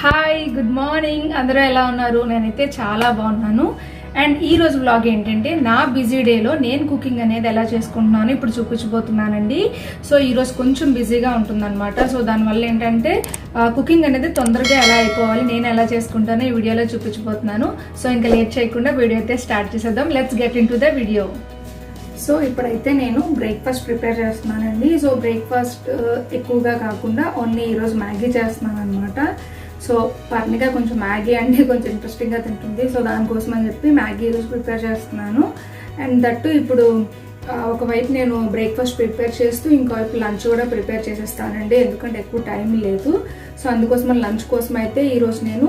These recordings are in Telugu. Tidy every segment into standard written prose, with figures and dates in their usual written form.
హాయ్ గుడ్ మార్నింగ్ అందరూ ఎలా ఉన్నారు? నేనైతే చాలా బాగున్నాను. అండ్ ఈ రోజు వ్లాగ్ ఏంటంటే నా బిజీ డేలో నేను కుకింగ్ అనేది ఎలా చేసుకుంటున్నాను ఇప్పుడు చూపించబోతున్నానండి. సో ఈరోజు కొంచెం బిజీగా ఉంటుందన్నమాట. సో దానివల్ల ఏంటంటే కుకింగ్ అనేది తొందరగా ఎలా అయిపోవాలి, నేను ఎలా చేసుకుంటానో ఈ వీడియోలో చూపించబోతున్నాను. సో ఇంకా లేట్ చేయకుండా వీడియో అయితే స్టార్ట్ చేసేద్దాం. Let's get in to the video. So ఇప్పుడైతే నేను బ్రేక్ఫాస్ట్ ప్రిపేర్ చేస్తున్నానండి. సో బ్రేక్ఫాస్ట్ ఎక్కువగా కాకుండా ఓన్లీ ఈరోజు మ్యాగీ చేస్తున్నాను అనమాట. సో పర్ణిగా కొంచెం మ్యాగీ అంటే కొంచెం ఇంట్రెస్టింగ్గా తింటుంది. సో దానికోసం అని చెప్పి మ్యాగీ ఈరోజు ప్రిపేర్ చేస్తున్నాను. అండ్ దట్టు ఇప్పుడు ఒకవైపు నేను బ్రేక్ఫాస్ట్ ప్రిపేర్ చేస్తూ ఇంకోవైపు లంచ్ కూడా ప్రిపేర్ చేసేస్తానండి, ఎందుకంటే ఎక్కువ టైం లేదు. సో అందుకోసం లంచ్ కోసం అయితే ఈరోజు నేను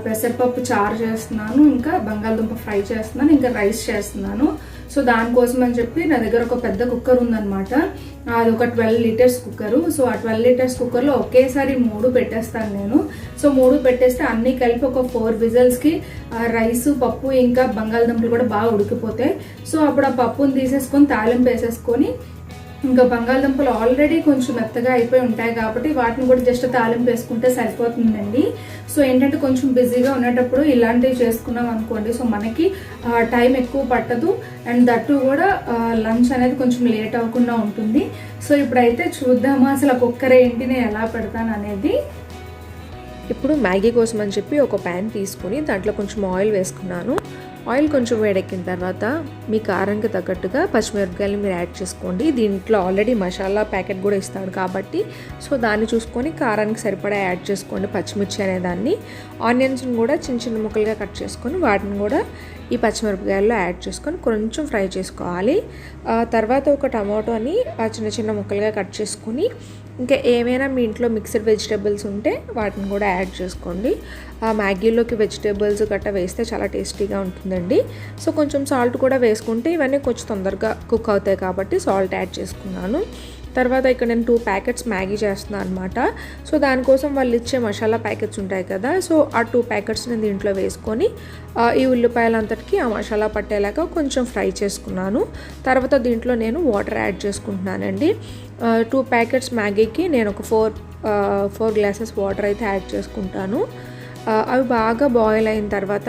పెసరపప్పు చారు చేస్తున్నాను, ఇంకా బంగాళదుంప ఫ్రై చేస్తున్నాను, ఇంకా రైస్ చేస్తున్నాను. సో దానికోసం అని చెప్పి నా దగ్గర ఒక పెద్ద కుక్కర్ ఉందన్నమాట. అది ఒక 12 లీటర్స్ కుక్కరు. సో ఆ 12 లీటర్స్ కుక్కర్లో ఒకేసారి 3 పెట్టేస్తాను నేను. సో 3 పెట్టేస్తే అన్నీ కలిపి ఒక 4 విజిల్స్కి రైస్, పప్పు ఇంకా బంగాళదుంపలు కూడా బాగా ఉడికిపోతాయి. సో అప్పుడు ఆ పప్పుని తీసేసుకొని తాలింపు వేసేసుకొని ఇంకా బంగాళదుంపలు ఆల్రెడీ కొంచెం మెత్తగా అయిపోయి ఉంటాయి కాబట్టి వాటిని కూడా జస్ట్ తాలింపు వేసుకుంటే సరిపోతుందండి. సో ఏంటంటే కొంచెం బిజీగా ఉండేటప్పుడు ఇలాంటివి చేసుకున్నాం అనుకోండి, సో మనకి టైం ఎక్కువ పట్టదు. అండ్ దట్టు కూడా లంచ్ అనేది కొంచెం లేట్ అవ్వకుండా ఉంటుంది. సో ఇప్పుడైతే చూద్దామా అసలు ఆ కుక్కర్ ఏంటి, నేను ఎలా పెడతాను అనేది. ఇప్పుడు మ్యాగీ కోసం అని చెప్పి ఒక ప్యాన్ తీసుకుని దాంట్లో కొంచెం ఆయిల్ వేసుకున్నాను. ఆయిల్ కొంచెం వేడెక్కిన తర్వాత మీ కారంకి తగ్గట్టుగా పచ్చిమిరపకాయలు మీరు యాడ్ చేసుకోండి. దీంట్లో ఆల్రెడీ మసాలా ప్యాకెట్ కూడా ఇస్తాడు కాబట్టి సో దాన్ని చూసుకొని కారానికి సరిపడా యాడ్ చేసుకోండి. పచ్చిమిర్చి అనేదాన్ని, ఆనియన్స్ని కూడా చిన్న చిన్న ముక్కలుగా కట్ చేసుకొని వాటిని కూడా ఈ పచ్చిమిరపకాయల్లో యాడ్ చేసుకొని కొంచెం ఫ్రై చేసుకోవాలి. తర్వాత ఒక టమాటోని చిన్న చిన్న ముక్కలుగా కట్ చేసుకుని ఇంకా ఏమైనా మీ ఇంట్లో మిక్స్డ్ వెజిటేబుల్స్ ఉంటే వాటిని కూడా యాడ్ చేసుకోండి. మ్యాగీలోకి వెజిటేబుల్స్ గట్రా వేస్తే చాలా టేస్టీగా ఉంటుందండి. సో కొంచెం సాల్ట్ కూడా వేసుకుంటే ఇవన్నీ కొంచెం తొందరగా కుక్ అవుతాయి కాబట్టి సాల్ట్ యాడ్ చేసుకున్నాను. తర్వాత ఇక్కడ నేను 2 ప్యాకెట్స్ మ్యాగీ చేస్తున్నాను అనమాట. సో దానికోసం వాళ్ళు ఇచ్చే మసాలా ప్యాకెట్స్ ఉంటాయి కదా, సో ఆ 2 ప్యాకెట్స్ నేను దీంట్లో వేసుకొని ఈ ఉల్లిపాయలంతటికి ఆ మసాలా పట్టేలాగా కొంచెం ఫ్రై చేసుకున్నాను. తర్వాత దీంట్లో నేను వాటర్ యాడ్ చేసుకుంటున్నానండి. 2 ప్యాకెట్స్ మ్యాగీకి నేను ఒక 4 గ్లాసెస్ వాటర్ అయితే యాడ్ చేసుకుంటాను. అవి బాగా బాయిల్ అయిన తర్వాత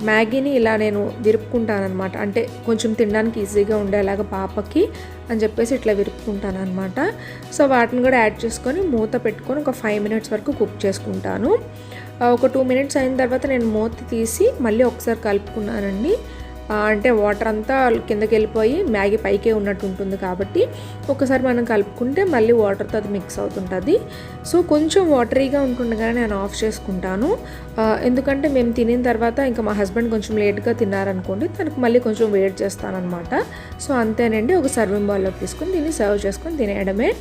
మ్యాగీని ఇలా నేను విరుపుకుంటాను అనమాట. అంటే కొంచెం తినడానికి ఈజీగా ఉండేలాగా పాపకి అని చెప్పేసి ఇట్లా విరుపుకుంటాను అనమాట. సో వాటిని కూడా యాడ్ చేసుకొని మూత పెట్టుకొని ఒక 5 మినిట్స్ వరకు కుక్ చేసుకుంటాను. ఒక 2 మినిట్స్ అయిన తర్వాత నేను మూత తీసి మళ్ళీ ఒకసారి కలుపుకున్నానండి. అంటే వాటర్ అంతా కిందకి వెళ్ళిపోయి మ్యాగీ పైకే ఉన్నట్టు ఉంటుంది కాబట్టి ఒకసారి మనం కలుపుకుంటే మళ్ళీ వాటర్తో అది మిక్స్ అవుతుంటుంది. సో కొంచెం వాటరీగా ఉంటుండగానే నేను ఆఫ్ చేసుకుంటాను. ఎందుకంటే మేము తినిన తర్వాత ఇంకా మా హస్బెండ్ కొంచెం లేట్గా తిన్నారనుకోండి, తనకు మళ్ళీ కొంచెం వెయిట్ చేస్తానన్నమాట. సో అంతేనండి, ఒక సర్వింగ్ బౌల్లోకి తీసుకొని దీన్ని సర్వ్ చేసుకొని తినేయడమే.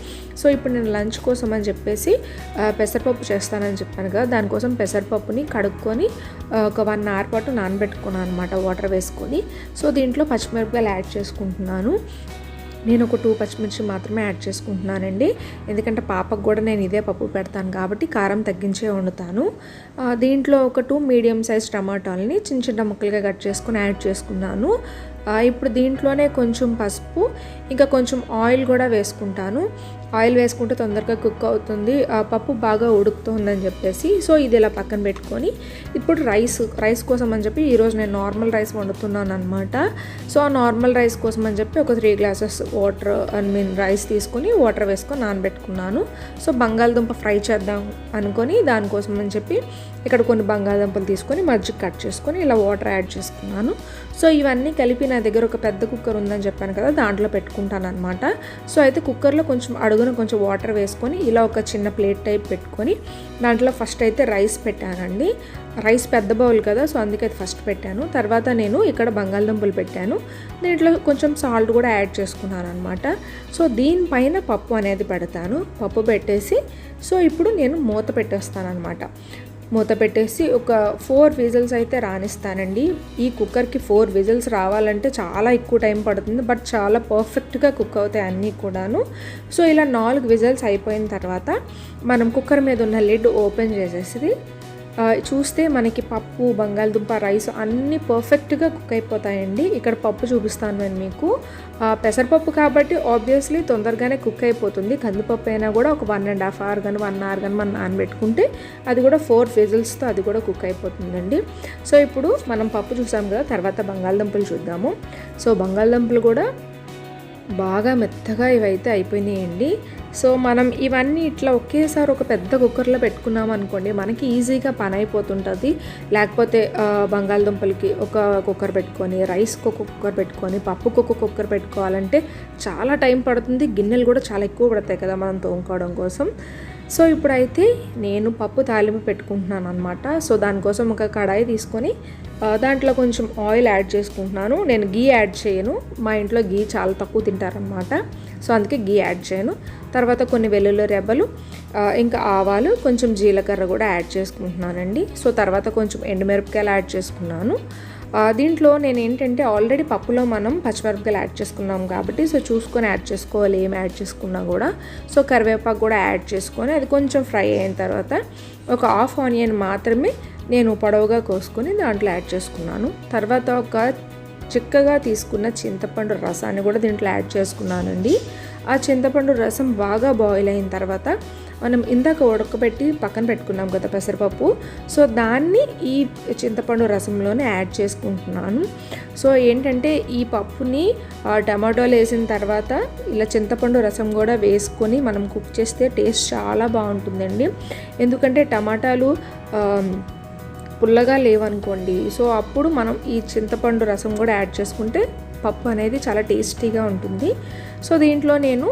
సో ఇప్పుడు నేను లంచ్ కోసం అని చెప్పేసి పెసరపప్పు చేస్తానని చెప్పాను కదా, దానికోసం పెసరపప్పుని కడుక్కొని ఒక 1 అవర్ పాటు నానబెట్టుకున్నాను అనమాట వాటర్ వేసుకొని. సో దీంట్లో పచ్చిమిరపకాయలు యాడ్ చేసుకుంటున్నాను. నేను ఒక 2 పచ్చిమిర్చి మాత్రమే యాడ్ చేసుకుంటున్నానండి, ఎందుకంటే పాపకు కూడా నేను ఇదే పప్పు పెడతాను కాబట్టి కారం తగ్గించే వండుతాను. దీంట్లో ఒక 2 మీడియం సైజ్ టమాటాలని చిన్న చిన్న ముక్కలుగా కట్ చేసుకుని యాడ్ చేసుకున్నాను. ఇప్పుడు దీంట్లోనే కొంచెం పసుపు ఇంకా కొంచెం ఆయిల్ కూడా వేసుకుంటాను. ఆయిల్ వేసుకుంటే తొందరగా కుక్ అవుతుంది, పప్పు బాగా ఉడుకుతుందని చెప్పేసి. సో ఇది ఇలా పక్కన పెట్టుకొని ఇప్పుడు రైస్ కోసం అని చెప్పి ఈరోజు నేను నార్మల్ రైస్ వండుతున్నాను అనమాట. సో ఆ నార్మల్ రైస్ కోసం అని చెప్పి ఒక 3 గ్లాసెస్ రైస్ తీసుకొని వాటర్ వేసుకొని నానబెట్టుకున్నాను. సో బంగాళదుంప ఫ్రై చేద్దాం అనుకొని దానికోసం అని చెప్పి ఇక్కడ కొన్ని బంగాళదుంపలు తీసుకొని మజ్జిగ కట్ చేసుకొని ఇలా వాటర్ యాడ్ చేసుకున్నాను. సో ఇవన్నీ కలిపి నా దగ్గర ఒక పెద్ద కుక్కర్ ఉందని చెప్పాను కదా, దాంట్లో పెట్టుకుంటాను అనమాట. సో అయితే కుక్కర్లో కొంచెం అడుగున కొంచెం వాటర్ వేసుకొని ఇలా ఒక చిన్న ప్లేట్ టైప్ పెట్టుకొని దాంట్లో ఫస్ట్ అయితే రైస్ పెట్టానండి. రైస్ పెద్ద బౌల్ కదా, సో అందుకే ఫస్ట్ పెట్టాను. తర్వాత నేను ఇక్కడ బంగాళదుంపలు పెట్టాను, దీంట్లో కొంచెం సాల్ట్ కూడా యాడ్ చేసుకున్నాను అనమాట. సో దీనిపైన పప్పు అనేది పెడతాను. పప్పు పెట్టేసి సో ఇప్పుడు నేను మూత పెట్టేస్తాను అనమాట. మూత పెట్టేసి ఒక 4 విజిల్స్ అయితే రానిస్తానండి. ఈ కుక్కర్కి 4 విజిల్స్ రావాలంటే చాలా ఎక్కువ టైం పడుతుంది, బట్ చాలా పర్ఫెక్ట్గా కుక్ అవుతాయి అన్నీ కూడాను. సో ఇలా 4 విజిల్స్ అయిపోయిన తర్వాత మనం కుక్కర్ మీద ఉన్న లిడ్ ఓపెన్ చేసేసి చూస్తే మనకి పప్పు, బంగాళదుంప, రైస్ అన్నీ పర్ఫెక్ట్గా కుక్ అయిపోతాయండి. ఇక్కడ పప్పు చూపిస్తాను నేను మీకు. పెసరపప్పు కాబట్టి ఆబ్వియస్లీ తొందరగానే కుక్ అయిపోతుంది. కందిపప్పు అయినా కూడా ఒక 1.5 hour కానీ 1 hour కానీ మనం నానబెట్టుకుంటే అది కూడా 4 విజిల్స్తో అది కూడా కుక్ అయిపోతుందండి. సో ఇప్పుడు మనం పప్పు చూసాం కదా, తర్వాత బంగాళదుంపలు చూద్దాము. సో బంగాళదుంపలు కూడా బాగా మెత్తగా ఇవైతే అయిపోయినాయండి. సో మనం ఇవన్నీ ఇట్లా ఒకేసారి ఒక పెద్ద కుక్కర్లో పెట్టుకున్నాం అనుకోండి, మనకి ఈజీగా పని అయిపోతుంటుంది. లేకపోతే బంగాళదుంపలకి ఒక కుక్కర్ పెట్టుకొని, రైస్కి ఒక కుక్కర్ పెట్టుకొని, పప్పుకి ఒక కుక్కర్ పెట్టుకోవాలంటే చాలా టైం పడుతుంది. గిన్నెలు కూడా చాలా ఎక్కువ పడతాయి కదా మనం తోముకోవడం కోసం. సో ఇప్పుడైతే నేను పప్పు తాలింపు పెట్టుకుంటున్నాను అనమాట. సో దానికోసం ఒక కడాయి తీసుకొని దాంట్లో కొంచెం ఆయిల్ యాడ్ చేసుకుంటున్నాను. నేను గీ యాడ్ చేయను, మా ఇంట్లో గీ చాలా తక్కువ తింటారనమాట. సో అందుకే గీ యాడ్ చేయను. తర్వాత కొన్ని వెల్లుల్లి రెబ్బలు, ఇంకా ఆవాలు, కొంచెం జీలకర్ర కూడా యాడ్ చేసుకుంటున్నానండి. సో తర్వాత కొంచెం ఎండుమిరపకాయలు యాడ్ చేసుకున్నాను. దీంట్లో నేను ఏంటంటే ఆల్రెడీ పప్పులో మనం పచ్చిమిరపకాయలు యాడ్ చేసుకున్నాం కాబట్టి సో చూసుకొని యాడ్ చేసుకోవాలి ఏం యాడ్ చేసుకున్నా కూడా. సో కరివేపాకు కూడా యాడ్ చేసుకొని అది కొంచెం ఫ్రై అయిన తర్వాత ఒక 1/2 ఆనియన్ మాత్రమే నేను పొడవుగా కోసుకొని దాంట్లో యాడ్ చేసుకున్నాను. తర్వాత ఒక చిక్కగా తీసుకున్న చింతపండు రసాన్ని కూడా దీంట్లో యాడ్ చేసుకున్నానండి. ఆ చింతపండు రసం బాగా బాయిల్ అయిన తర్వాత మనం ఇందాక ఉడకబెట్టి పక్కన పెట్టుకున్నాం కదా పెసరపప్పు, సో దాన్ని ఈ చింతపండు రసంలోనే యాడ్ చేసుకుంటున్నాను. సో ఏంటంటే ఈ పప్పుని టమాటోలు వేసిన తర్వాత ఇలా చింతపండు రసం కూడా వేసుకొని మనం కుక్ చేస్తే టేస్ట్ చాలా బాగుంటుందండి. ఎందుకంటే టమాటాలు పుల్లగా లేవనుకోండి, సో అప్పుడు మనం ఈ చింతపండు రసం కూడా యాడ్ చేసుకుంటే పప్పు అనేది చాలా టేస్టీగా ఉంటుంది. సో దీంట్లో నేను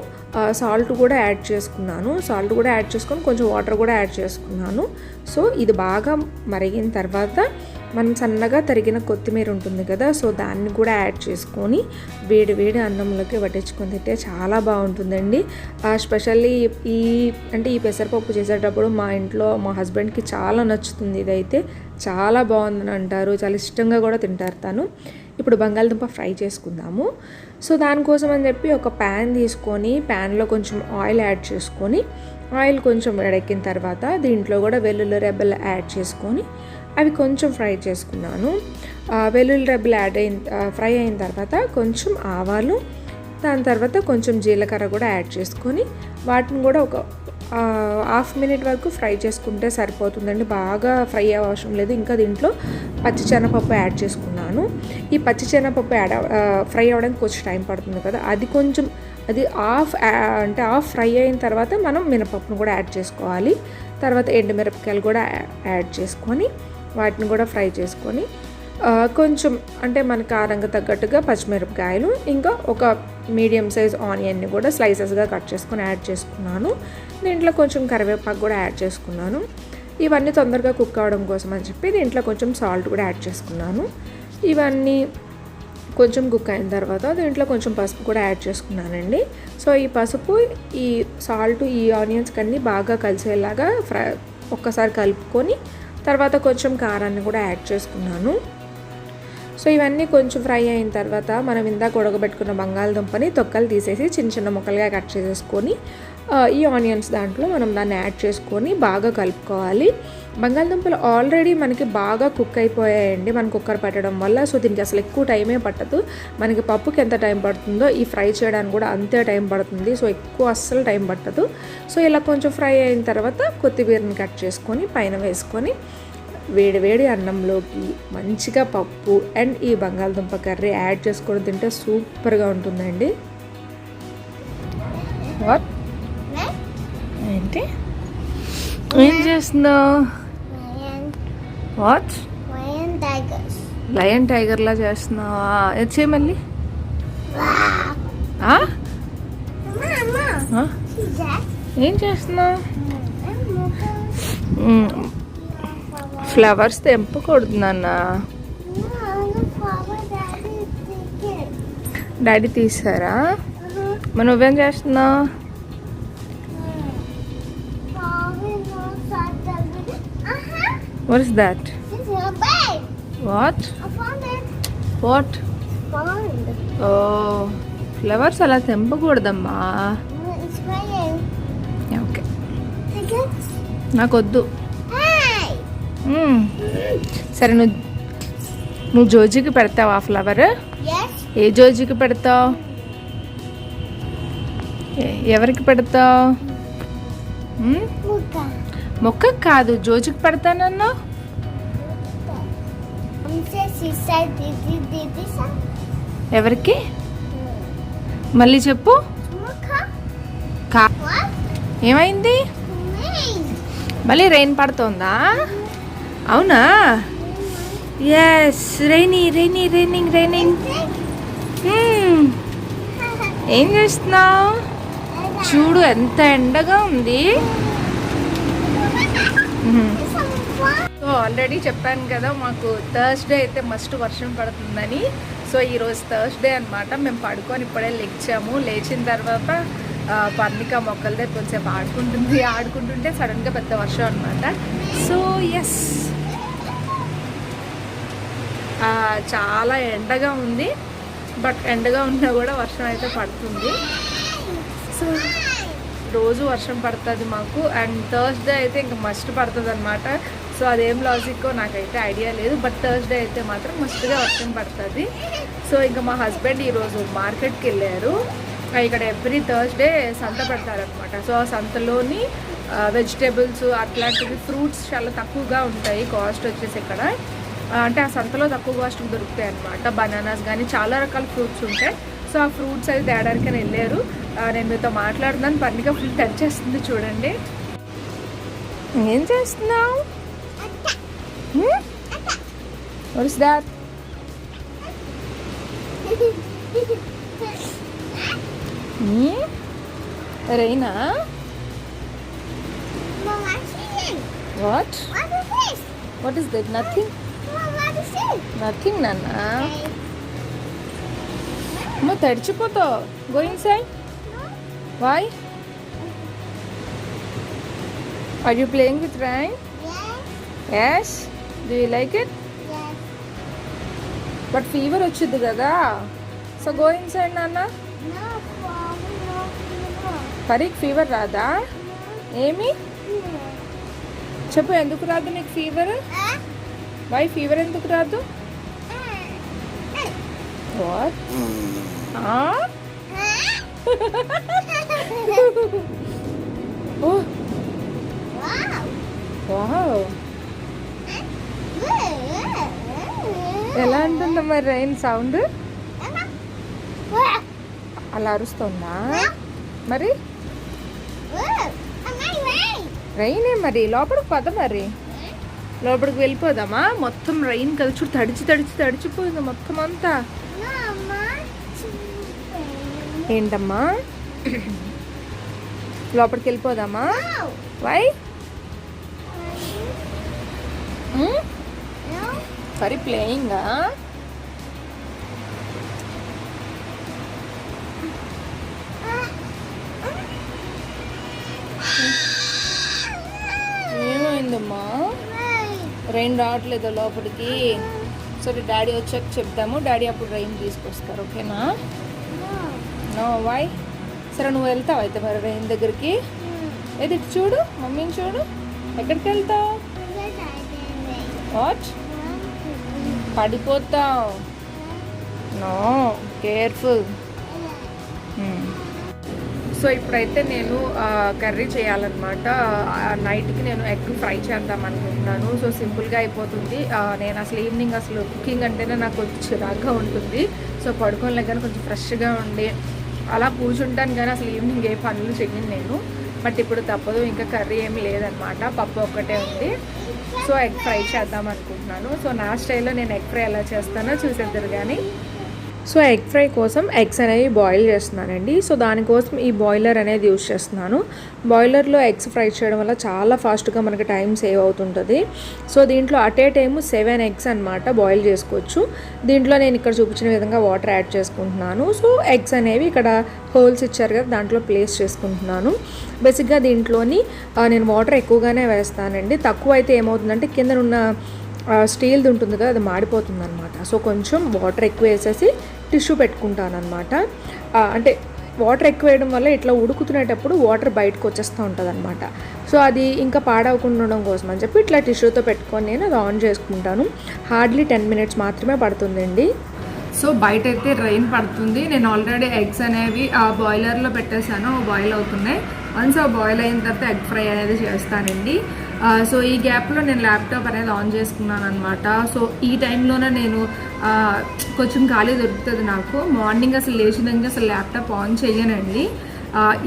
సాల్ట్ కూడా యాడ్ చేసుకున్నాను. సాల్ట్ కూడా యాడ్ చేసుకొని కొంచెం వాటర్ కూడా యాడ్ చేసుకున్నాను. సో ఇది బాగా మరిగిన తర్వాత మనం సన్నగా తరిగిన కొత్తిమీర ఉంటుంది కదా, సో దాన్ని కూడా యాడ్ చేసుకొని వేడి వేడి అన్నంలోకి వడ్డించుకొని తింటే చాలా బాగుంటుందండి. స్పెషల్లీ ఈ పెసరపప్పు చేసేటప్పుడు మా ఇంట్లో మా హస్బెండ్కి చాలా నచ్చుతుంది. ఇదైతే చాలా బాగుందని అంటారు, చాలా ఇష్టంగా కూడా తింటారు తను. ఇప్పుడు బంగాళదుంప ఫ్రై చేసుకుందాము. సో దానికోసం అని చెప్పి ఒక ప్యాన్ తీసుకొని ప్యాన్లో కొంచెం ఆయిల్ యాడ్ చేసుకొని, ఆయిల్ కొంచెం వేడెక్కిన తర్వాత దీంట్లో కూడా వెల్లుల్లి రెబ్బలు యాడ్ చేసుకొని అవి కొంచెం ఫ్రై చేసుకున్నాను. వెల్లుల్లి రెబ్బలు ఫ్రై అయిన తర్వాత కొంచెం ఆవాలు, దాని తర్వాత కొంచెం జీలకర్ర కూడా యాడ్ చేసుకొని వాటిని కూడా ఒక 1/2 minute వరకు ఫ్రై చేసుకుంటే సరిపోతుందండి. బాగా ఫ్రై అయ్యే అవసరం లేదు. ఇంకా దీంట్లో పచ్చిశనగపప్పు యాడ్ చేసుకున్నాను. ఈ పచ్చిశనగపప్పు ఫ్రై అవ్వడానికి కొంచెం టైం పడుతుంది కదా, అది హాఫ్ ఫ్రై అయిన తర్వాత మనం మినపప్పును కూడా యాడ్ చేసుకోవాలి. తర్వాత ఎండుమిరపకాయలు కూడా యాడ్ చేసుకొని వాటిని కూడా ఫ్రై చేసుకొని కొంచెం మన కారంగా తగ్గట్టుగా పచ్చిమిరపకాయలు, ఇంకా ఒక మీడియం సైజ్ ఆనియన్ని కూడా స్లైసెస్గా కట్ చేసుకొని యాడ్ చేసుకున్నాను. దీంట్లో కొంచెం కరివేపాకు కూడా యాడ్ చేసుకున్నాను. ఇవన్నీ తొందరగా కుక్ అవ్వడం కోసం అని చెప్పి దీంట్లో కొంచెం సాల్ట్ కూడా యాడ్ చేసుకున్నాను. ఇవన్నీ కొంచెం కుక్ అయిన తర్వాత దీంట్లో కొంచెం పసుపు కూడా యాడ్ చేసుకున్నానండి. సో ఈ పసుపు, ఈ సాల్ట్, ఈ ఆనియన్స్కి అన్నీ బాగా కలిసేలాగా ఒక్కసారి కలుపుకొని తర్వాత కొంచెం కారాన్ని కూడా యాడ్ చేసుకున్నాను. సో ఇవన్నీ కొంచెం ఫ్రై అయిన తర్వాత మనం ఇందాక ఉడకబెట్టుకున్న బంగాళదుంపని తొక్కలు తీసేసి చిన్న చిన్న ముక్కలుగా కట్ చేసేసుకొని ఈ ఆనియన్స్ దాంట్లో మనం దాన్ని యాడ్ చేసుకొని బాగా కలుపుకోవాలి. బంగాళదుంపలు ఆల్రెడీ మనకి బాగా కుక్ అయిపోయాయండి మన కుక్కర్ పెట్టడం వల్ల. సో దీనికి అసలు ఎక్కువ టైమే పట్టదు. మనకి పప్పుకి ఎంత టైం పడుతుందో ఈ ఫ్రై చేయడానికి కూడా అంతే టైం పడుతుంది. సో ఎక్కువ అస్సలు టైం పట్టదు. సో ఇలా కొంచెం ఫ్రై అయిన తర్వాత కొత్తిమీరని కట్ చేసుకొని పైన వేసుకొని వేడి వేడి అన్నంలోకి మంచిగా పప్పు అండ్ ఈ బంగాళదుంప కర్రీ యాడ్ చేసుకొని తింటే సూపర్గా ఉంటుందండి. వాట్ ఏంటి ఏం చేస్తున్నావు? వాట్ లయన్ టైగర్లా చేస్తున్నావా? వచ్చే మళ్ళీ ఏం చేస్తున్నావు? ఫ్లవర్స్ తెంపకూడదు నాన్న. డాడీ తీసారా? మరి నువ్వేం చేస్తున్నావు? What is that? What? What? Oh, flowers అలా తెంపకూడదమ్మా. ఓకే, నాకొద్దు. సరే నువ్వు జోజికి పెడతావా ఫ్లవర్? ఏ జోజికి పెడతావు? ఎవరికి పెడతావు? మొక్క కాదు, జోజికి పెడతానన్నా. ఎవరికి? మళ్ళీ చెప్పు. ఏమైంది? మళ్ళీ రెయిన్ పడుతోందా? అవునా? Yes, raining. ఏం చేస్తున్నావు? చూడు ఎంత ఎండగా ఉంది. సో ఆల్రెడీ చెప్పాను కదా, మాకు థర్స్డే అయితే మస్ట్ వర్షం పడుతుందని. సో ఈరోజు థర్స్డే అనమాట. మేము పడుకొని ఇప్పుడే లేచాము. లేచిన తర్వాత పర్ణిక మొక్కల దగ్గర కొంచెం ఆడుకుంటుంటే సడన్గా పెద్ద వర్షం అనమాట. సో ఎస్, చాలా ఎండగా ఉంది. బట్ ఎండగా ఉన్నా కూడా వర్షం అయితే పడుతుంది. సో రోజు వర్షం పడుతుంది మాకు. అండ్ థర్స్డే అయితే ఇంకా మస్ట్ పడుతుంది అనమాట. సో అదేం లాజిక్కో నాకైతే ఐడియా లేదు. బట్ థర్స్డే అయితే మాత్రం మస్ట్గా వర్షం పడుతుంది. సో ఇంకా మా హస్బెండ్ ఈరోజు మార్కెట్కి వెళ్ళారు. ఇక్కడ ఎవ్రీ థర్స్డే సంత పెడతారనమాట. సో ఆ సంతలోని వెజిటేబుల్స్ అట్లాంటివి, ఫ్రూట్స్ చాలా తక్కువగా ఉంటాయి. కాస్ట్ వచ్చేసి ఇక్కడ అంటే ఆ సంతలో తక్కువ కాస్ట్కి దొరుకుతాయి అనమాట. బనానాస్ కానీ చాలా రకాల ఫ్రూట్స్ ఉంటాయి. సో ఆ ఫ్రూట్స్ అయితే తేడానికి వెళ్ళారు. నేను మీతో మాట్లాడుతున్నాను. పర్ణిక ఫుల్ టచ్ చేస్తుంది చూడండి. ఏం చేస్తున్నావు? What is that? Raina? What is that? Nothing నాన్న. నువ్వు తడిచిపోతావు. Go inside. Why? Are you playing with rain? Yes. Do you like it? Yes. But fever వచ్చింది కదా. సో గో ఇన్సైడ్ నాన్న. No. పరికి ఫీవర్ రాదా? ఏమి చెప్పు, ఎందుకు రాదు నీకు ఫీవర్? వై ఫీవర్ ఎందుకు రాదు? వాట్? వావ్, ఎలా అంటుందా మరి రైన్ సౌండ్? అలా అరుస్తుందా మరి? రైనే మరి. లోపలికి పద మరి. లోపలికి వెళ్ళిపోదామా? మొత్తం రైన్ కదా చూడు, తడిచిపోయింది మొత్తం అంతా. ఏంటమ్మా? లోపలికి వెళ్ళిపోదామా? వై? ఫర్ ప్లేయింగా? ఏమైందమ్మా? రైన్ రావట్లేదు లోపలికి. సరే డాడీ వచ్చాక చెప్తాము. డాడీ అప్పుడు రైన్ తీసుకొస్తారు, ఓకేనా? No, why? సరే నువ్వు వెళ్తావు అయితే మరి రైన్ దగ్గరికి. ఏది చూడు, మమ్మీని చూడు. ఎక్కడికి వెళ్తావు? వాట్? పడిపోతావు. No, careful. సో ఇప్పుడైతే నేను కర్రీ చేయాలన్నమాట. నైట్కి నేను ఎగ్ ఫ్రై చేద్దాం అనుకుంటున్నాను. సో సింపుల్గా అయిపోతుంది. నేను అసలు ఈవినింగ్ అసలు కుకింగ్ అంటేనే నాకు కొంచెం చిరాగ్గా ఉంటుంది. సో పడుకోలే కానీ కొంచెం ఫ్రెష్గా ఉండి అలా కూర్చుంటాను, కానీ అసలు ఈవినింగ్ ఏ పనులు చెయ్యను నేను. బట్ ఇప్పుడు తప్పదు, ఇంకా కర్రీ ఏమి లేదనమాట, పప్పు ఒక్కటే ఉంది. సో ఎగ్ ఫ్రై చేద్దాం అనుకుంటున్నాను. సో నా స్టైల్లో నేను ఎగ్ ఫ్రై ఎలా చేస్తానో చూసేద్దరు కానీ. సో ఎగ్ ఫ్రై కోసం ఎగ్స్ అనేవి బాయిల్ చేస్తున్నానండి. సో దానికోసం ఈ బాయిలర్ అనేది యూజ్ చేస్తున్నాను. బాయిలర్లో ఎగ్స్ ఫ్రై చేయడం వల్ల చాలా ఫాస్ట్గా మనకి టైం సేవ్ అవుతుంటుంది. సో దీంట్లో అట్ ఏ టైము 7 ఎగ్స్ అనమాట బాయిల్ చేసుకోవచ్చు. దీంట్లో నేను ఇక్కడ చూపించిన విధంగా వాటర్ యాడ్ చేసుకుంటున్నాను. సో ఎగ్స్ అనేవి ఇక్కడ హోల్స్ ఇచ్చారు కదా, దాంట్లో ప్లేస్ చేసుకుంటున్నాను. బేసిక్గా దీంట్లోని నేను వాటర్ ఎక్కువగానే వేస్తానండి. తక్కువ అయితే ఏమవుతుందంటే కిందనున్న స్టీల్ది ఉంటుంది కదా, అది మాడిపోతుంది అనమాట. సో కొంచెం వాటర్ ఎక్కువ వేసేసి టిష్యూ పెట్టుకుంటాను అనమాట. అంటే వాటర్ ఎక్కువ వేయడం వల్ల ఇట్లా ఉడుకుతునేటప్పుడు వాటర్ బయటకు వచ్చేస్తూ ఉంటుంది అనమాట. సో అది ఇంకా పాడవకుండా ఉండడం కోసం అని చెప్పి ఇట్లా టిష్యూతో పెట్టుకొని నేను అది ఆన్ చేసుకుంటాను. హార్డ్లీ 10 minutes మాత్రమే పడుతుందండి. సో బయట అయితే రెయిన్ పడుతుంది. నేను ఆల్రెడీ ఎగ్స్ అనేవి ఆ బాయిలర్లో పెట్టేశాను, బాయిల్ అవుతున్నాయి. వన్స్ ఆ బాయిల్ అయిన తర్వాత ఎగ్ ఫ్రై అనేది చేస్తానండి. సో ఈ గ్యాప్లో నేను ల్యాప్టాప్ అనేది ఆన్ చేసుకున్నాను అనమాట. సో ఈ టైంలోనే నేను కొంచెం ఖాళీ దొరుకుతుంది నాకు. మార్నింగ్ అసలు లేచినాక అసలు ల్యాప్టాప్ ఆన్ చేయనండి.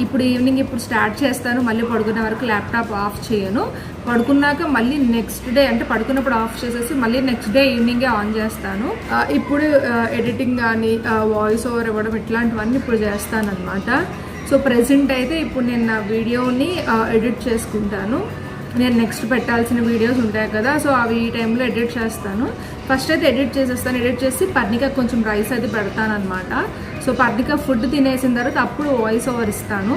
ఇప్పుడు ఈవినింగ్ ఇప్పుడు స్టార్ట్ చేస్తాను, మళ్ళీ పడుకునే వరకు ల్యాప్టాప్ ఆఫ్ చేయను. పడుకున్నాక మళ్ళీ నెక్స్ట్ డే అంటే పడుకున్నప్పుడు ఆఫ్ చేసేసి మళ్ళీ నెక్స్ట్ డే ఈవినింగే ఆన్ చేస్తాను. ఇప్పుడు ఎడిటింగ్ కానీ వాయిస్ ఓవర్ ఇవ్వడం ఇట్లాంటివన్నీ ఇప్పుడు చేస్తాను అనమాట. సో ప్రెజెంట్ అయితే ఇప్పుడు నేను నా వీడియోని ఎడిట్ చేసుకుంటాను. నేను నెక్స్ట్ పెట్టాల్సిన వీడియోస్ ఉంటాయి కదా, సో అవి ఈ టైంలో ఎడిట్ చేస్తాను. ఫస్ట్ అయితే ఎడిట్ చేసేస్తాను. ఎడిట్ చేసి పర్ణిక కొంచెం రైస్ అది పెడతాను అనమాట. సో పర్ణిక ఫుడ్ తినేసిన తర్వాత అప్పుడు వాయిస్ ఓవర్ ఇస్తాను.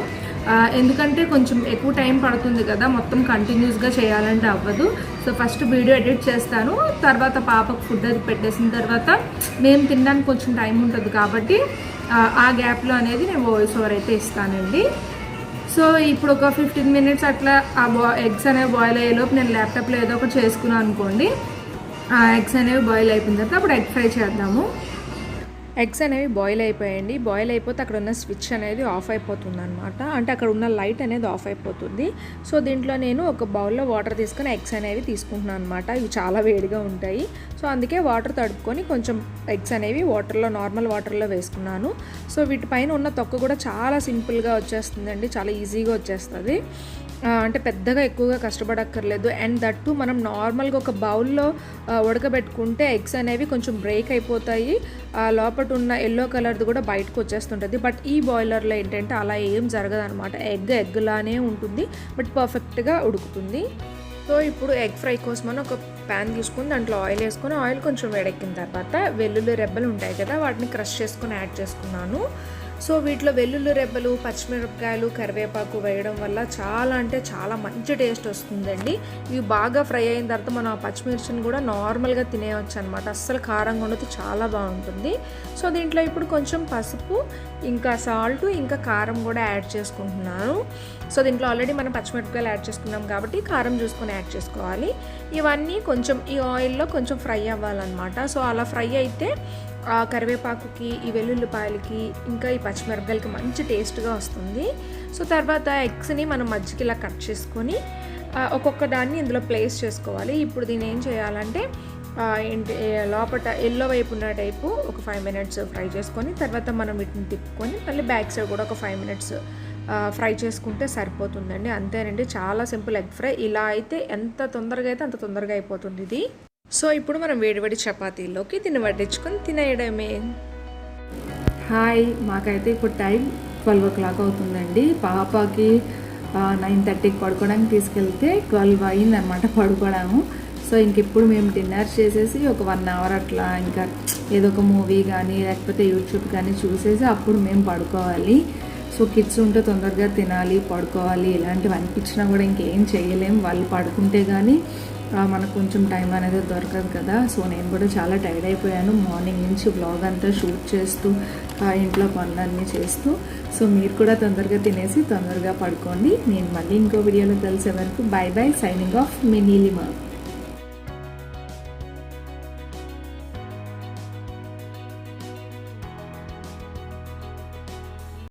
ఎందుకంటే కొంచెం ఎక్కువ టైం పడుతుంది కదా, మొత్తం కంటిన్యూస్గా చేయాలంటే అవ్వదు. సో ఫస్ట్ వీడియో ఎడిట్ చేస్తాను, తర్వాత పాపకు ఫుడ్ అది పెట్టేసిన తర్వాత మేము తినడానికి కొంచెం టైం ఉంటుంది కాబట్టి ఆ గ్యాప్లో అనేది నేను వాయిస్ ఓవర్ అయితే ఇస్తానండి. సో ఇప్పుడు ఒక 15 minutes అట్లా ఆ ఎగ్స్ అనేవి బాయిల్ అయ్యేలోపు నేను ల్యాప్టాప్లో ఏదో ఒకటి చేసుకున్నాను అనుకోండి. ఆ ఎగ్స్ అనేవి బాయిల్ అయిపోయిన తర్వాత అప్పుడు ఎగ్ ఫ్రై చేద్దాము. ఎగ్స్ అనేవి బాయిల్ అయిపోయాయండి. బాయిల్ అయిపోతే అక్కడ ఉన్న స్విచ్ అనేది ఆఫ్ అయిపోతుంది అనమాట. అంటే అక్కడ ఉన్న లైట్ అనేది ఆఫ్ అయిపోతుంది. సో దీంట్లో నేను ఒక బౌల్లో వాటర్ తీసుకొని ఎగ్స్ అనేవి తీసుకుంటున్నాను అనమాట. ఇవి చాలా వేడిగా ఉంటాయి. సో అందుకే వాటర్ తడుపుకొని కొంచెం ఎగ్స్ అనేవి వాటర్లో, నార్మల్ వాటర్లో వేసుకున్నాను. సో వీటిపైన ఉన్న తొక్క కూడా చాలా సింపుల్గా వచ్చేస్తుందండి, చాలా ఈజీగా వచ్చేస్తుంది. అంటే పెద్దగా ఎక్కువగా కష్టపడక్కర్లేదు. అండ్ దట్టు మనం నార్మల్గా ఒక బౌల్లో ఉడకబెట్టుకుంటే ఎగ్స్ అనేవి కొంచెం బ్రేక్ అయిపోతాయి, లోపల ఉన్న ఎల్లో కలర్ది కూడా బయటకు వచ్చేస్తుంటుంది. బట్ ఈ బాయిలర్లో ఏంటంటే అలా ఏం జరగదనమాట. ఎగ్లానే ఉంటుంది, బట్ పర్ఫెక్ట్గా ఉడుకుతుంది. సో ఇప్పుడు ఎగ్ ఫ్రై కోసమని ఒక ప్యాన్ తీసుకుని దాంట్లో ఆయిల్ వేసుకొని, ఆయిల్ కొంచెం వేడెక్కిన తర్వాత వెల్లుల్లి రెబ్బలు ఉంటాయి కదా, వాటిని క్రష్ చేసుకొని యాడ్ చేసుకున్నాను. సో వీటిలో వెల్లుల్లి రెబ్బలు, పచ్చిమిరపకాయలు, కరివేపాకు వేయడం వల్ల చాలా అంటే చాలా మంచి టేస్ట్ వస్తుందండి. ఇవి బాగా ఫ్రై అయిన తర్వాత మనం ఆ పచ్చిమిర్చిని కూడా నార్మల్గా తినేయచ్చు అనమాట. అస్సలు కారంగా ఉండదు, చాలా బాగుంటుంది. సో దీంట్లో ఇప్పుడు కొంచెం పసుపు, ఇంకా సాల్ట్, ఇంకా కారం కూడా యాడ్ చేసుకుంటున్నాను. సో దీంట్లో ఆల్రెడీ మనం పచ్చిమిరపకాయలు యాడ్ చేసుకున్నాం కాబట్టి కారం చూసుకొని యాడ్ చేసుకోవాలి. ఇవన్నీ కొంచెం ఈ ఆయిల్లో కొంచెం ఫ్రై అవ్వాలన్నమాట. సో అలా ఫ్రై అయితే ఆ కరివేపాకుకి, ఈ వెల్లుల్లిపాయలకి, ఇంకా ఈ పచ్చిమిరపకాయలకి మంచి టేస్ట్గా వస్తుంది. సో తర్వాత ఎగ్స్ని మనం మధ్యకి ఇలా కట్ చేసుకొని ఒక్కొక్క దాన్ని ఇందులో ప్లేస్ చేసుకోవాలి. ఇప్పుడు దీన్ని ఏం చేయాలంటే ఏంటి లోపల ఎల్లో వైపు ఉన్న టైపు ఒక 5 minutes ఫ్రై చేసుకొని, తర్వాత మనం వీటిని తిప్పుకొని మళ్ళీ బ్యాక్ సైడ్ కూడా ఒక 5 minutes ఫ్రై చేసుకుంటే సరిపోతుందండి. అంతేనండి, చాలా సింపుల్ ఎగ్ ఫ్రై. ఇలా అయితే ఎంత తొందరగా అయితే అంత తొందరగా అయిపోతుంది ఇది. సో ఇప్పుడు మనం వేడివేడి చపాతీలోకి దీన్ని వడ్డించుకొని తినేయడమే. హాయ్, మాకైతే ఇప్పుడు టైం 12 o'clock అవుతుందండి. పాపకి 9:30కి పడుకోవడానికి తీసుకెళ్తే 12 అయిందనమాట పడుకోవడము. సో ఇంక ఇప్పుడు మేము డిన్నర్ చేసేసి ఒక 1 hour అట్లా ఇంకా ఏదో ఒక మూవీ కానీ లేకపోతే యూట్యూబ్ కానీ చూసేసి అప్పుడు మేము పడుకోవాలి. సో కిడ్స్ ఉంటే తొందరగా తినాలి, పడుకోవాలి, ఇలాంటివి అనిపించినా కూడా ఇంకేం చేయలేము. వాళ్ళు పడుకుంటే కానీ మనకు కొంచెం టైం అనేది దొరకదు కదా. సో నేను కూడా చాలా టైర్డ్ అయిపోయాను మార్నింగ్ నుంచి వ్లాగ్ అంతా షూట్ చేస్తూ, ఇంట్లో పనులన్నీ చేస్తూ. సో మీరు కూడా తొందరగా తినేసి తొందరగా పడుకోండి. నేను మళ్ళీ ఇంకో వీడియోలో కలిసే వరకు by by, signing off me Neelima.